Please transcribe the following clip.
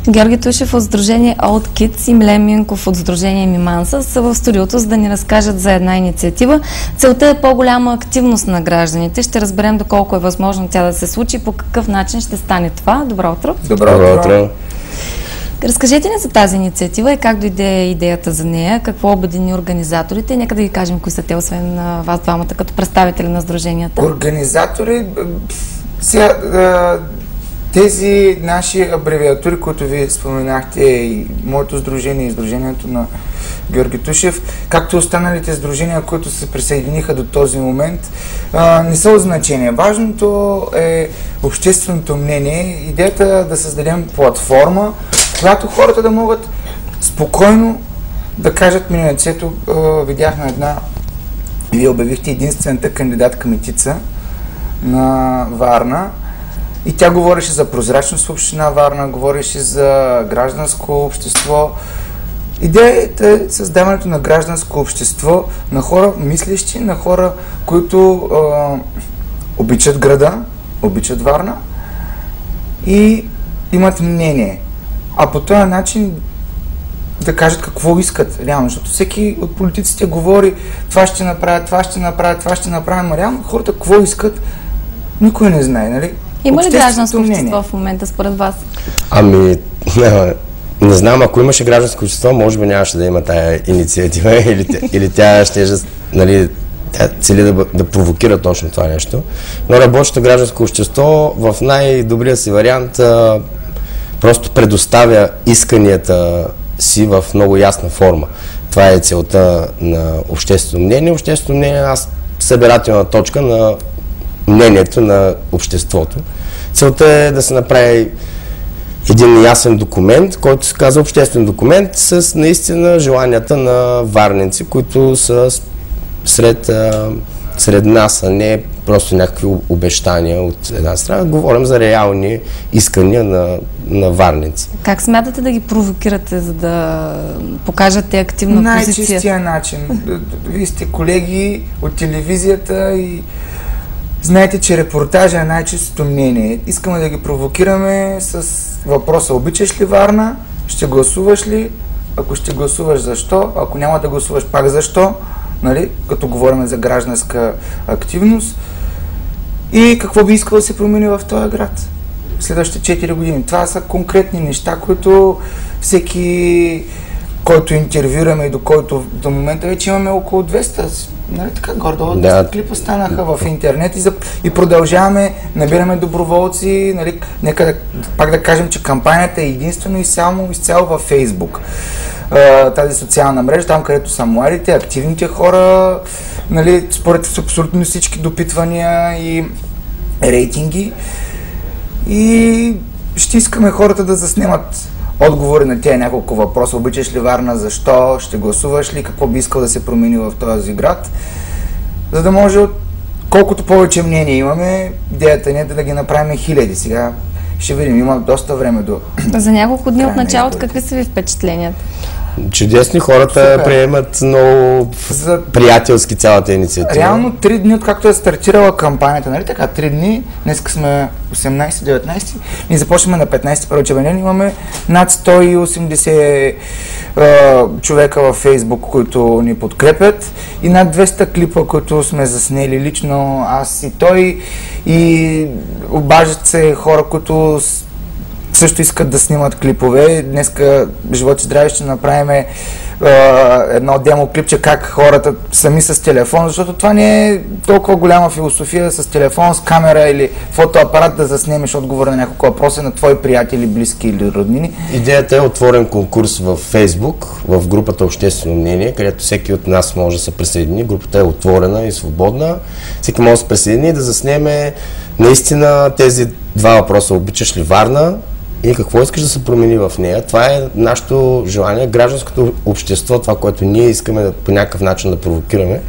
Георги Тушев от Сдружение Old Kids и Милен Минков от Сдружение Миманса са в студиото, за да ни разкажат за една инициатива. Целта е по-голяма активност на гражданите. Ще разберем доколко е възможно тя да се случи и по какъв начин ще стане това. Добро утро! Добро утро! Разкажете ни за тази инициатива и как дойде идеята за нея, какво обедини организаторите. Нека да ги кажем кои са те, освен вас двамата, като представители на сдруженията. Организатори, тези наши абревиатури, които вие споменахте, и моето сдружение и сдружението на Георги Тушев, както останалите сдружения, които се присъединиха до този момент, не са от значение. Важното е общественото мнение, идеята да създадем платформа, която хората да могат спокойно да кажат миналицето. Видях на една, вие обявихте единствената кандидатка Метица на Варна и тя говореше за прозрачност в община Варна, говореше за гражданско общество. Идеята е създаването на гражданско общество, на хора мислещи, на хора, които обичат града, обичат Варна и имат мнение. А по този начин да кажат какво искат реално, защото всеки от политиците говори това ще направя, това ще направя, това ще направя, но реално хората какво искат, никой не знае, нали? Има ли гражданско общество в момента според вас? Ами, не знам, ако имаше гражданско общество, може би нямаше да има тая инициатива или тя ще, нали, тя цели да провокира точно това нещо. Но работещото гражданско общество в най-добрия си вариант просто предоставя исканията си в много ясна форма. Това е целта на обществено мнение. Обществено мнение е събирателна точка на мнението на обществото. Целта е да се направи един ясен документ, който се казва обществен документ с наистина желанията на варненци, които са сред нас, а не просто някакви обещания от една страна. Говорим за реални искания на варненци. Как смятате да ги провокирате, за да покажете активна позиция? Най-чистия начин. Вие сте колеги от телевизията и знаете, че репортажа е най-чистото мнение. Искаме да ги провокираме с въпроса: обичаш ли Варна? Ще гласуваш ли? Ако ще гласуваш, защо? Ако няма да гласуваш, пак защо? Нали? Като говорим за гражданска активност. И какво би искал да се промени в този град следващите 4 години. Това са конкретни неща, които всеки, който интервюраме и до който до момента вече имаме около 200, нали така, гордо, 200 клипа станаха в интернет и продължаваме, набираме доброволци, нали, нека пак да кажем, че кампанията е единствено и само изцяло във Фейсбук. Тази социална мрежа, там където са младите, активните хора, нали, според абсолютно всички допитвания и рейтинги. И ще искаме хората да заснемат отговори на тези няколко въпроса. Обичаш ли Варна, защо, ще гласуваш ли, какво би искал да се промени в този град, за да може колкото повече мнение имаме, идеята ни е да ги направим хиляди. Сега ще видим, има доста време до... За няколко дни от началото, какви са ви впечатленията? Чудесни, хората приемат много приятелски цялата инициатива. Реално 3 дни, откакто е стартирала кампанията, нали така, 3 дни, днес сме 18-19, ние започваме на 15 първо ден, имаме над 180 човека във Фейсбук, които ни подкрепят и над 200 клипа, които сме заснели лично аз и той, и обаждат се хора, които също искат да снимат клипове. Днеска, живот и здраве, ще направим едно демо клипче как хората сами с телефон, защото това не е толкова голяма философия с телефон, с камера или фотоапарат да заснемеш отговор на няколко въпроса на твои приятели, близки или роднини. Идеята е отворен конкурс в Фейсбук, в групата Обществено мнение, където всеки от нас може да се присъедини. Групата е отворена и свободна. Всеки може да се присъедини и да заснеме наистина тези два въпроса: обичаш ли Варна и какво искаш да се промени в нея. Това е нашето желание, гражданското общество, това, което ние искаме по някакъв начин да провокираме.